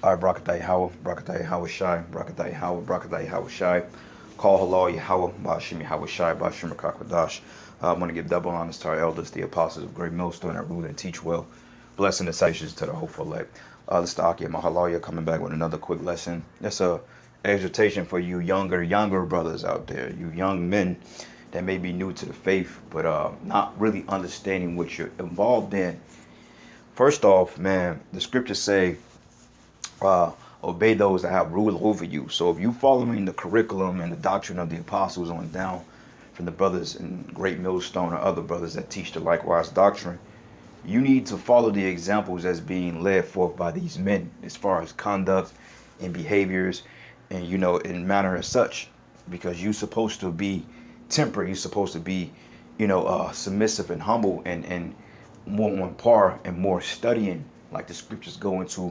All right, Brakatay Howard Shai, Brakatay Howard Shai. Call Halal Yahweh, Bashim Yahweh Shai, Bashim Kakwadash. I want to give double honors to our elders, the apostles of great millstone that rule and teach well. Blessing and salutations to the hopeful elect. This is the Aki Mahalaya coming back with another quick lesson. That's a exhortation for you younger brothers out there, you young men that may be new to the faith, but not really understanding what you're involved in. First off, man, the scriptures say uh, obey those that have rule over you. So if you following the curriculum and the doctrine of the apostles on down from the brothers in Great Millstone or other brothers that teach the likewise doctrine, you need to follow the examples as being led forth by these men as far as conduct and behaviors and in manner as such, because you're supposed to be temperate, you're supposed to be submissive and humble and more on par and more studying, like the scriptures go into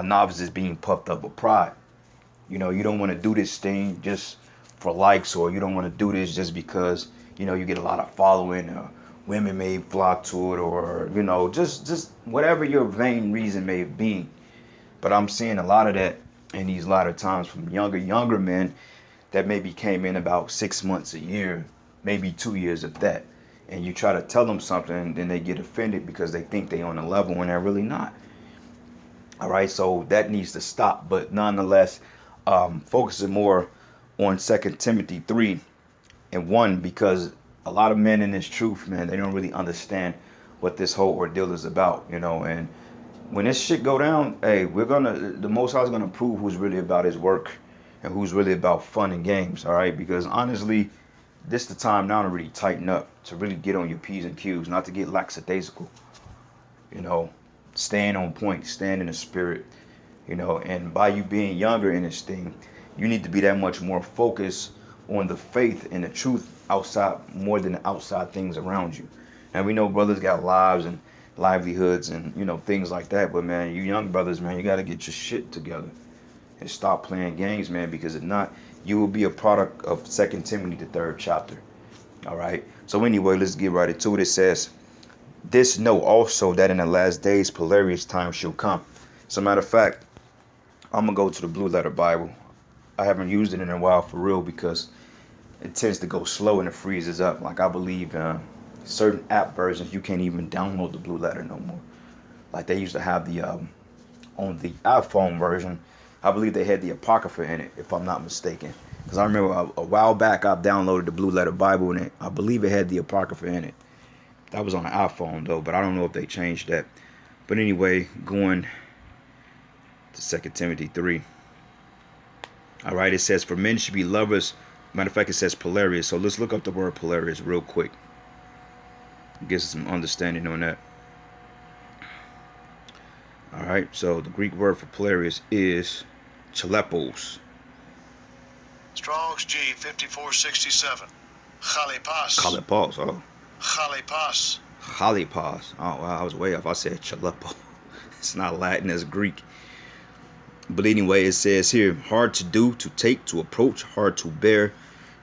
novices being puffed up with pride. You don't want to do this thing just for likes, or you don't want to do this just because you get a lot of following, or women may flock to it, or just whatever your vain reason may be. But I'm seeing a lot of that in these latter times from younger men that maybe came in about 6 months, a year, maybe 2 years of that. And you try to tell them something, and then they get offended because they think they on a level when they're really not. All right, so that needs to stop. But nonetheless, focusing more on 2 Timothy 3:1, because a lot of men in this truth, man, they don't really understand what this whole ordeal is about, and when this shit go down, hey, the Most High is gonna prove who's really about his work and who's really about fun and games. All right, because honestly, this the time now to really tighten up, to really get on your P's and Q's, not to get lackadaisical, you know, staying on point, staying in the spirit, and by you being younger in this thing, you need to be that much more focused on the faith and the truth outside, more than the outside things around you. And we know brothers got lives and livelihoods and things like that, but man, you young brothers, man, you got to get your shit together and stop playing games, man, because if not, you will be a product of 2 Timothy, the 3rd chapter. All right, so anyway, let's get right into it. It says, this know also that in the last days perilous times shall come. As a matter of fact, I'm gonna go to the Blue Letter Bible. I haven't used it in a while for real, because it tends to go slow and it freezes up. Like, I believe certain app versions you can't even download the Blue Letter no more. Like they used to have the on the iPhone version, I believe they had the Apocrypha in it, if I'm not mistaken. Because I remember a while back I downloaded the Blue Letter Bible, and I believe it had the Apocrypha in it. That was on the iPhone though, but I don't know if they changed that. But anyway, going to 2 Timothy 3. All right, it says, for men should be lovers. Matter of fact, it says polarious. So let's look up the word polarious real quick. Get some understanding on that. All right, so the Greek word for polarious is chalepos. Strong's G 5467. Chalipas. Chalepos, oh. Chalipas. Chalipas. Oh, wow, I was way off. I said chalepo. It's not Latin, it's Greek. But anyway, it says here, hard to do, to take, to approach, hard to bear,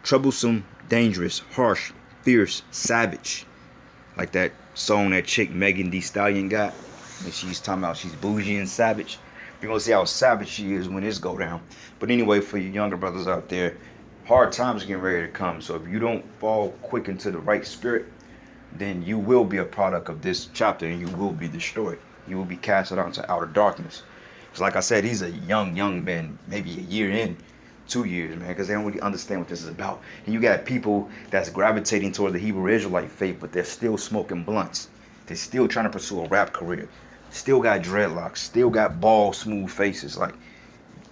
troublesome, dangerous, harsh, fierce, savage. Like that song that chick Megan Thee Stallion got. And she's talking about she's bougie and savage. You're going to see how savage she is when this go down. But anyway, for you younger brothers out there, hard times are getting ready to come. So if you don't fall quick into the right spirit, then you will be a product of this chapter and you will be destroyed. You will be cast out into outer darkness. Because like I said, he's a young man, maybe a year in, 2 years, man, because they don't really understand what this is about. And you got people that's gravitating toward the Hebrew Israelite faith, but they're still smoking blunts. They're still trying to pursue a rap career. Still got dreadlocks, still got bald, smooth faces. Like,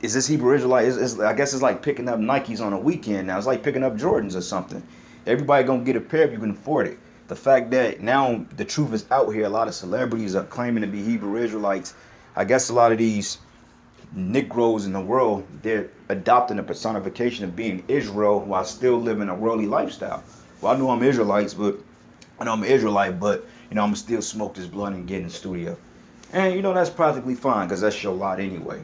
is this Hebrew Israelite? I guess it's like picking up Nikes on a weekend now. It's like picking up Jordans or something. Everybody gonna get a pair if you can afford it. The fact that now the truth is out here, a lot of celebrities are claiming to be Hebrew Israelites. I guess a lot of these Negroes in the world, they're adopting a personification of being Israel while still living a worldly lifestyle. Well, I know I'm Israelite, but I'm gonna still smoke this blunt and get in the studio. And that's practically fine, because that's your lot anyway.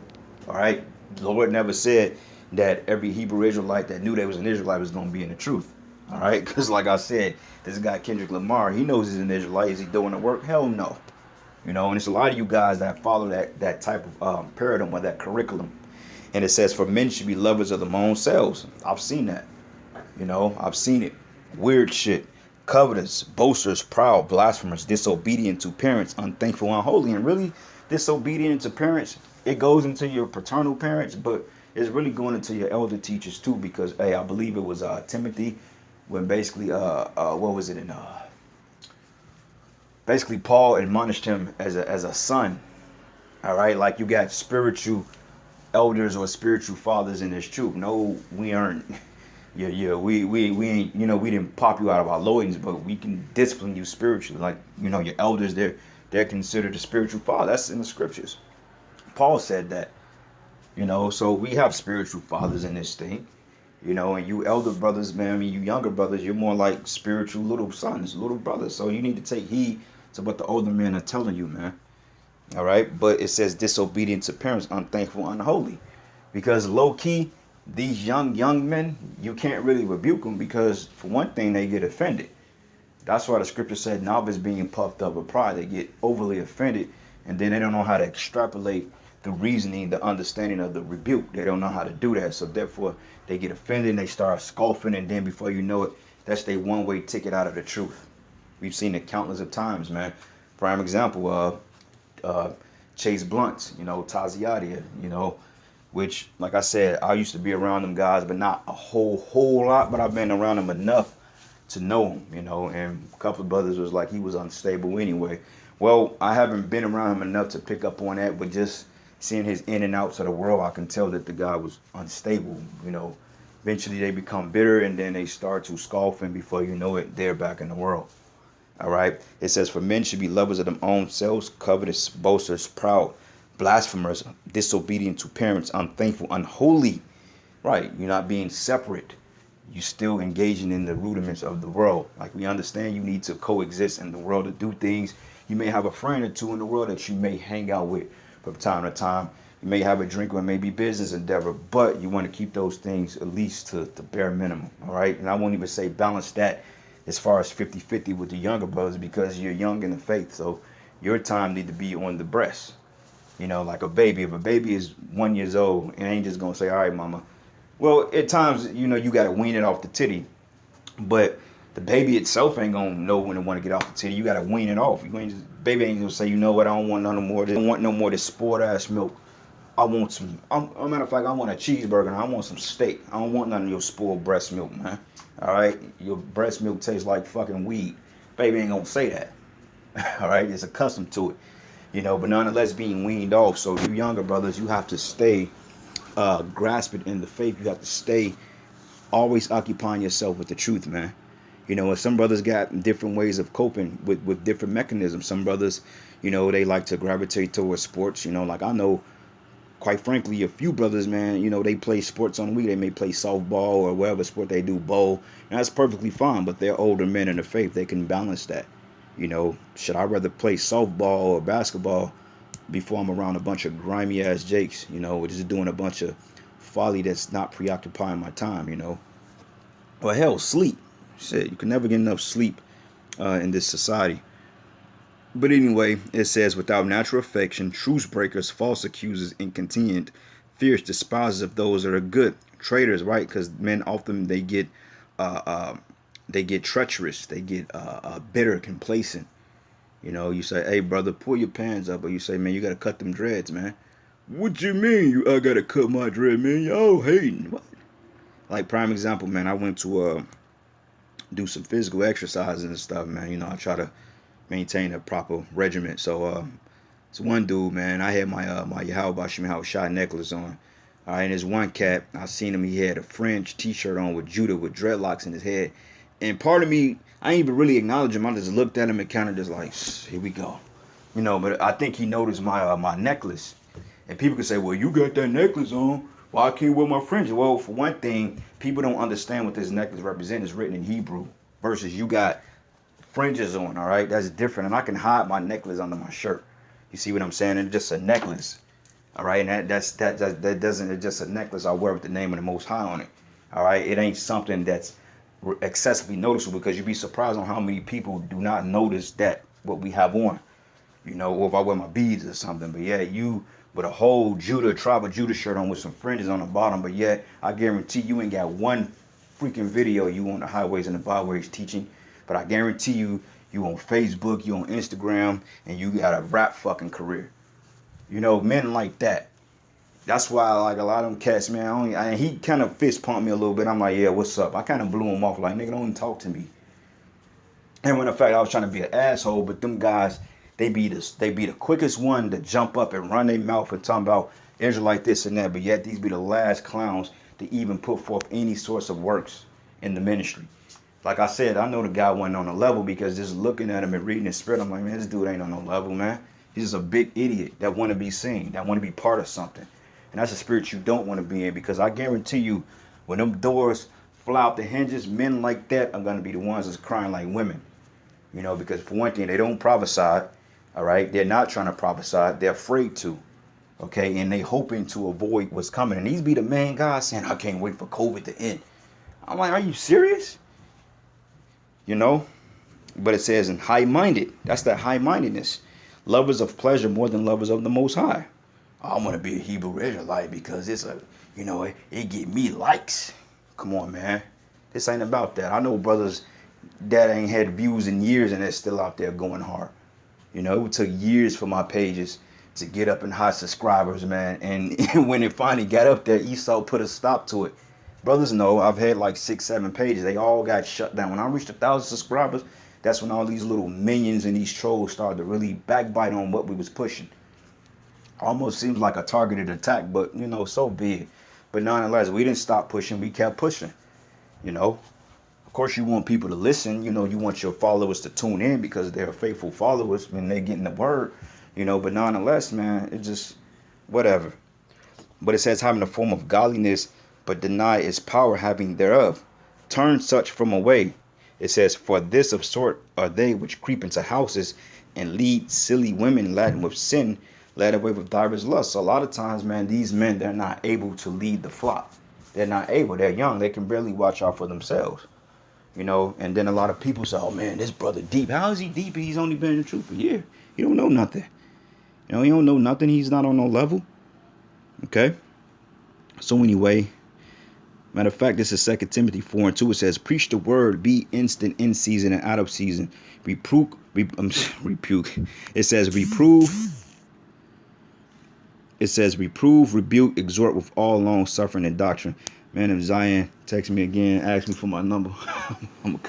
All right, the Lord never said that every Hebrew Israelite that knew they was an Israelite was going to be in the truth. All right, because like I said, this guy Kendrick Lamar, he knows he's an Israelite. Is he doing the work? Hell no. You know, and it's a lot of you guys that follow that type of paradigm or that curriculum. And it says, for men should be lovers of their own selves. I've seen that. You know, I've seen it. Weird shit. Covetous, boasters, proud, blasphemers, disobedient to parents, unthankful, unholy. And really, disobedient to parents, it goes into your paternal parents, but it's really going into your elder teachers too. Because, hey, I believe it was Timothy, when basically, what was it in? Basically, Paul admonished him as a son. All right, like you got spiritual elders or spiritual fathers in this truth. No, we aren't. Yeah, we ain't, we didn't pop you out of our loins, but we can discipline you spiritually. Like, your elders, they're considered a spiritual father. That's in the scriptures. Paul said that, so we have spiritual fathers in this thing, and you elder brothers, man, I mean, you younger brothers, you're more like spiritual little sons, little brothers. So you need to take heed to what the older men are telling you, man. All right. But it says disobedient to parents, unthankful, unholy. Because low key, these young men, you can't really rebuke them because for one thing, they get offended. That's why the scripture said novice being puffed up with pride. They get overly offended, and then they don't know how to extrapolate the reasoning, the understanding of the rebuke. They don't know how to do that. So therefore, they get offended and they start scoffing, and then before you know it, that's their one-way ticket out of the truth. We've seen it countless of times, man. Prime example, Chase Blunt, Taziadia, which, like I said, I used to be around them guys, but not a whole lot, but I've been around them enough to know him, and a couple of brothers was like he was unstable anyway. Well, I haven't been around him enough to pick up on that, but just seeing his in and outs of the world, I can tell that the guy was unstable, Eventually they become bitter and then they start to scoff, and before you know it, they're back in the world. All right. It says, for men should be lovers of their own selves, covetous, boasters, proud, blasphemers, disobedient to parents, unthankful, unholy. Right. You're not being separate. You're still engaging in the rudiments of the world. Like, we understand you need to coexist in the world to do things. You may have a friend or two in the world that you may hang out with from time to time. You may have a drink or it may be business endeavor, but you want to keep those things at least to the bare minimum. All right. And I won't even say balance that as far as 50-50 with the younger brothers, because you're young in the faith. So your time need to be on the breast. Like a baby. If a baby is 1 year old, it ain't just going to say, all right, mama. Well, at times, you got to wean it off the titty. But the baby itself ain't going to know when to want to get off the titty. You got to wean it off. Baby ain't going to say, you know what, I don't want none more. I don't want no more of this sport ass milk. I want some, a matter of fact, I want a cheeseburger and I want some steak. I don't want none of your spoiled breast milk, man. All right? Your breast milk tastes like fucking weed. Baby ain't going to say that. All right? It's accustomed to it. But nonetheless being weaned off. So you younger brothers, you have to stay grasping in the faith. You have to stay always occupying yourself with the truth, man. And some brothers got different ways of coping with different mechanisms. Some brothers, they like to gravitate towards sports. Like I know, quite frankly, a few brothers, man, they play sports on the week. They may play softball or whatever sport they do, bowl. And that's perfectly fine, but they're older men in the faith. They can balance that. Should I rather play softball or basketball before I'm around a bunch of grimy ass jakes, just doing a bunch of folly that's not preoccupying my time. Or hell, sleep. Shit, you can never get enough sleep in this society. But anyway, it says, without natural affection, truce breakers, false accusers, incontinent, fierce, despisers of those that are good, traitors, right? Because men often they get treacherous, they get bitter, complacent. You say, hey brother, pull your pants up, or you say, man, you gotta cut them dreads, man. What you mean? I gotta cut my dread, man? Y'all hating? What? Like, prime example, man. I went to do some physical exercises and stuff, man. I try to maintain a proper regiment. So it's one dude, man. I had my Yahweh Shemel shot necklace on. All right, and there's one cat. I seen him. He had a French T-shirt on with Judah with dreadlocks in his head. And part of me, I ain't even really acknowledge him. I just looked at him and kind of just like, here we go, But I think he noticed my necklace. And people could say, well, you got that necklace on. Why can't you wear my fringes? Well, for one thing, people don't understand what this necklace represents. It's written in Hebrew versus you got fringes on, all right? That's different. And I can hide my necklace under my shirt. You see what I'm saying? It's just a necklace, all right? And that doesn't, it's just a necklace I wear with the name of the Most High on it, all right? It ain't something that's excessively noticeable, because you'd be surprised on how many people do not notice that what we have on. you know, or if I wear my beads or something. But yeah, you with a whole tribe of Judah shirt on with some fringes on the bottom, but yet I guarantee you ain't got one freaking video you on the highways and the byways teaching. But I guarantee you on Facebook, you on Instagram, and you got a rap fucking career. You know, men like that. That's why like a lot of them cats, man. He kind of fist pumped me a little bit. I'm like, yeah, what's up? I kind of blew him off, like, nigga, don't even talk to me. And when in fact I was trying to be an asshole, but them guys, they be the quickest one to jump up and run their mouth and talk about Israelite this and that. But yet these be the last clowns to even put forth any sorts of works in the ministry. Like I said, I know the guy wasn't on a level because just looking at him and reading his spirit, I'm like, man, this dude ain't on no level, man. He's just a big idiot that want to be seen, that want to be part of something. And that's a spirit you don't want to be in, because I guarantee you, when them doors fly out the hinges, men like that are going to be the ones that's crying like women. You know, because for one thing, they don't prophesy, all right? They're not trying to prophesy. They're afraid to, okay? And they hoping to avoid what's coming. And these be the main guys saying, I can't wait for COVID to end. I'm like, are you serious? You know? But it says, in high-minded. That's that high-mindedness. Lovers of pleasure more than lovers of the Most High. I want to be a Hebrew Israelite because it's a, you know, it get me likes. Come on, man. This ain't about that. I know brothers that ain't had views in years and they're still out there going hard. You know, it took years for my pages to get up in high subscribers, man. And when it finally got up there, Esau put a stop to it. Brothers know I've had like 6, 7 pages. They all got shut down. When I reached 1,000 subscribers, that's when all these little minions and these trolls started to really backbite on what we was pushing. Almost seems like a targeted attack, but you know, so be it. But nonetheless, we didn't stop pushing. We kept pushing, you know. Of course, you want people to listen. You know, you want your followers to tune in because they're faithful followers when they're getting the word, you know. But nonetheless, man, it just, whatever. But it says, having a form of godliness, but deny its power having thereof. Turn such from away. It says, for this of sort are they which creep into houses and lead silly women laden with sin, led away with divers lusts. So a lot of times, man, these men, they're not able to lead the flock. They're not able. They're young. They can barely watch out for themselves. You know, and then a lot of people say, oh man, this brother deep. How is he deep? He's only been in the truth for a year. He don't know nothing. You know, he don't know nothing. He's not on no level. Okay. So anyway, matter of fact, this is 2 Timothy 4:2. It says, preach the word, be instant in season and out of season. Rebuke. It says, reprove. It says, reprove, rebuke, exhort with all long suffering and doctrine. Man of Zion text me again, ask me for my number. I'm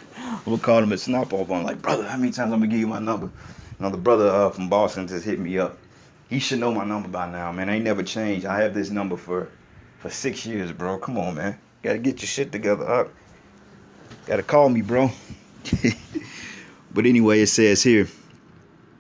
gonna call him a snap off on, like, brother, how many times I'm gonna give you my number? You know, the brother from Boston just hit me up. He should know my number by now, man. I ain't never changed. I have this number for 6 years, bro. Come on, man. Gotta get your shit together up. Gotta call me, bro. But anyway, it says here,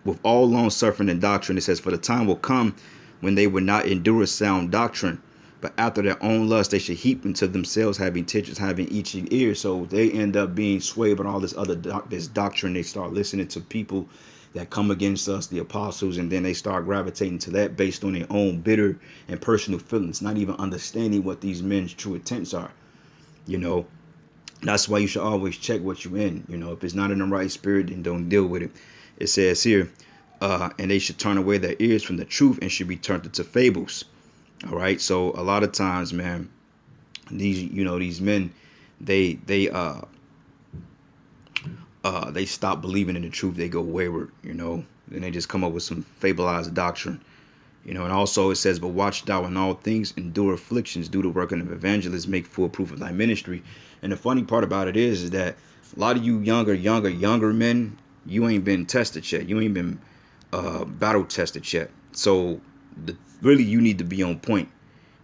with all long suffering and doctrine, it says, for the time will come when they will not endure sound doctrine, but after their own lust they should heap into themselves, having teachers having itching ears. So they end up being swayed by all this other this doctrine. They start listening to people that come against us, the apostles, and then they start gravitating to that based on their own bitter and personal feelings, not even understanding what these men's true intents are. You know, that's why you should always check what you're in. You know, if it's not in the right spirit, then don't deal with it. It says here, and they should turn away their ears from the truth and should be turned into fables. All right. So a lot of times, man, these men, they stop believing in the truth. They go wayward, you know, and they just come up with some fableized doctrine, you know. And also it says, but watch thou in all things, endure afflictions, do the working of evangelists, make full proof of thy ministry. And the funny part about it is that a lot of you younger men, you ain't been tested yet. You ain't been battle tested yet. So really you need to be on point,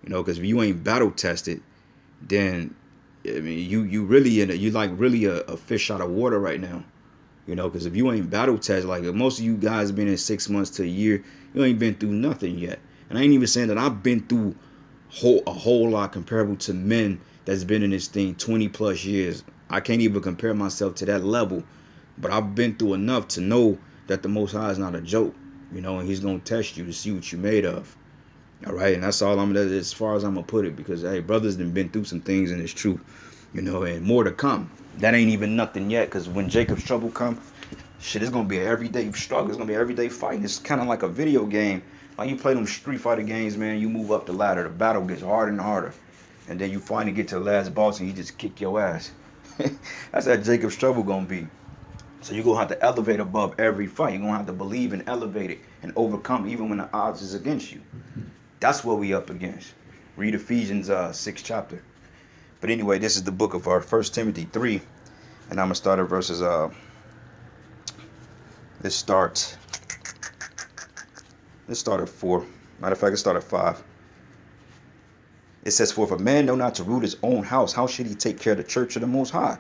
you know, because if you ain't battle tested, then I mean you really you like really a fish out of water right now, you know, because if you ain't battle tested, like most of you guys been in 6 months to a year, you ain't been through nothing yet. And I ain't even saying that I've been through a whole lot comparable to men that's been in this thing 20 plus years. I can't even compare myself to that level, but I've been through enough to know that the Most High is not a joke, you know, and he's gonna test you to see what you're made of. All right, and that's all as far as I'm gonna put it, because hey, brothers done been through some things and it's true, you know, and more to come. That ain't even nothing yet, because when Jacob's trouble come, shit, it's gonna be an everyday struggle. It's gonna be an everyday fight. It's kind of like a video game. Like you play them Street Fighter games, man. You move up the ladder. The battle gets harder and harder, and then you finally get to the last boss, and he just kick your ass. That's how Jacob's trouble gonna be. So you're gonna have to elevate above every fight. You're gonna have to believe and elevate it and overcome even when the odds is against you. That's what we up against. Read Ephesians 6th chapter. But anyway, this is the book of 1 Timothy 3, and I'm gonna start at verses let's start at 4. Matter of fact, let's start at 5. It says, "For if a man know not to root his own house, how should he take care of the church of the Most High?"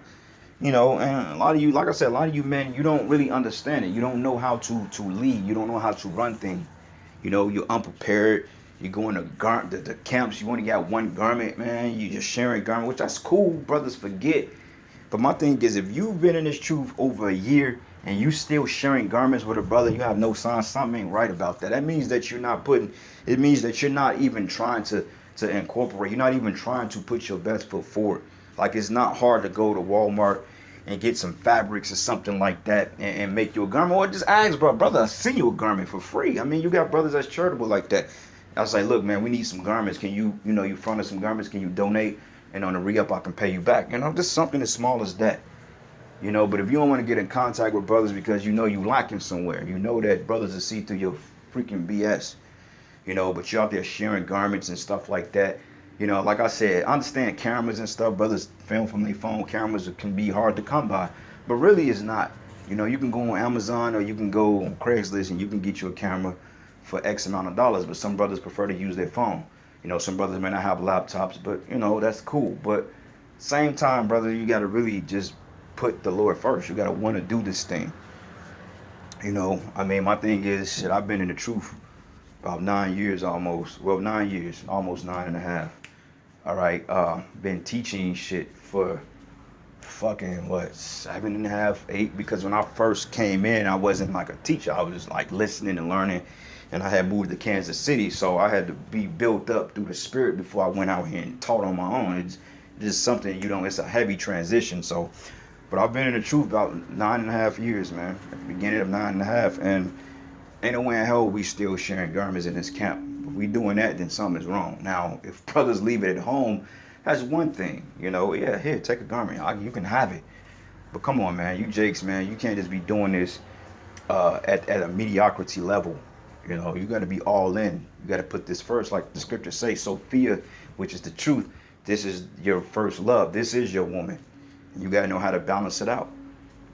You know, and a lot of you, like I said, a lot of you men, you don't really understand it. You don't know how to lead. You don't know how to run things. You know, you're unprepared. You go in the camps. You only got one garment, man. You just sharing garment, which that's cool. Brothers forget. But my thing is, if you've been in this truth over a year and you still sharing garments with a brother, you have no sign. Something ain't right about that. That means that you're not putting. It means that you're not even trying to incorporate. You're not even trying to put your best foot forward. Like, it's not hard to go to Walmart and get some fabrics or something like that and make you a garment. Or just ask, brother, I send you a garment for free. I mean, you got brothers that's charitable like that. I was like, look, man, we need some garments. Can you front us some garments? Can you donate? And on the re-up, I can pay you back. You know, just something as small as that. You know, but if you don't want to get in contact with brothers because you know you lacking somewhere, you know that brothers will see through your freaking BS. You know, but you're out there sharing garments and stuff like that. You know, like I said, I understand cameras and stuff. Brothers film from their phone. Cameras can be hard to come by. But really, it's not. You know, you can go on Amazon or you can go on Craigslist and you can get you a camera for X amount of dollars. But some brothers prefer to use their phone. You know, some brothers may not have laptops, but, you know, that's cool. But same time, brother, you got to really just put the Lord first. You got to want to do this thing. You know, I mean, my thing is, shit, I've been in the truth about 9 years almost. Well, 9 years, almost 9.5. All right, been teaching shit for fucking what, 7.5, 8? Because when I first came in, I wasn't like a teacher. I was just like listening and learning, and I had moved to Kansas City, so I had to be built up through the spirit before I went out here and taught on my own. It's just something, you know, it's a heavy transition. So, but I've been in the truth about 9.5 years, man. At the beginning of 9.5, and ain't no way in hell we still sharing garments in this camp. If we doing that, then something's wrong. Now, if brothers leave it at home, that's one thing. You know, yeah, here, take a garment. You can have it. But come on, man, you Jakes, man, you can't just be doing this at a mediocrity level. You know, you got to be all in. You got to put this first, like the scriptures say, Sophia, which is the truth. This is your first love. This is your woman. And you got to know how to balance it out.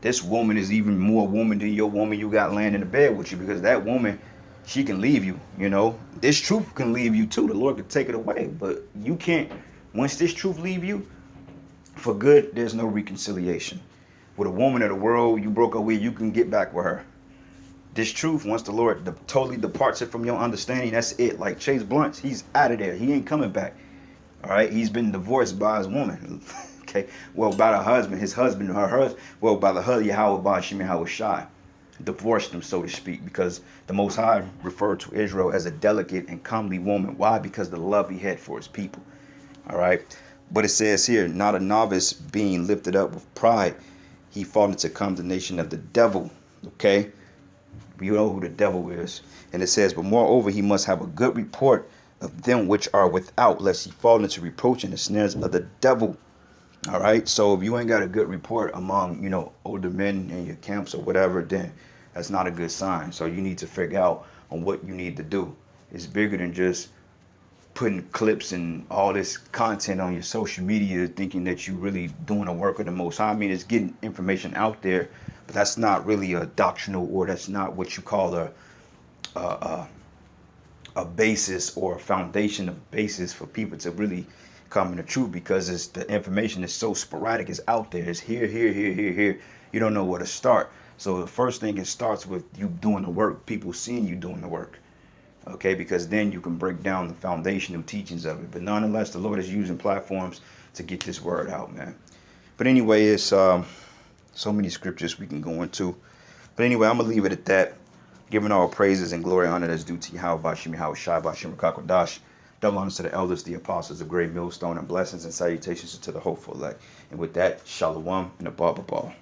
This woman is even more woman than your woman you got laying in the bed with you, because that woman, she can leave you, you know. This truth can leave you too. The Lord can take it away. But you can't, once this truth leave you, for good, there's no reconciliation. With a woman of the world you broke up with, you can get back with her. This truth, once the Lord totally departs it from your understanding, that's it. Like Chase Blunt, he's out of there. He ain't coming back. All right, he's been divorced by his woman. Okay, well, by the husband, his husband, her husband, well, by the husband, Yahweh Bashim Yahweh Shai, divorced him, so to speak, because the Most High referred to Israel as a delicate and comely woman. Why? Because of the love he had for his people. All right, but it says here, not a novice being lifted up with pride, he fall into condemnation of the devil. Okay, you know who the devil is. And it says, but moreover, he must have a good report of them which are without, lest he fall into reproach and the snares of the devil. All right, so if you ain't got a good report among, you know, older men in your camps or whatever, then that's not a good sign. So you need to figure out on what you need to do. It's bigger than just putting clips and all this content on your social media thinking that you really doing the work of the Most High. I mean, it's getting information out there, but that's not really a doctrinal, or that's not what you call a basis or a foundation of basis for people to really come in the truth, because it's the information is so sporadic. It's out there. It's here. You don't know where to start. So the first thing, it starts with you doing the work, people seeing you doing the work. Okay, because then you can break down the foundational teachings of it. But nonetheless, the Lord is using platforms to get this word out, man. But anyway, it's so many scriptures we can go into. But anyway, I'm gonna leave it at that. Giving all praises and glory and honor that's due to Yahweh Bashim Yahweh Shai Bashim Rakakwadash. Double honors to the elders, the apostles, the great millstone, and blessings and salutations to the hopeful elect. And with that, shalom and a ball.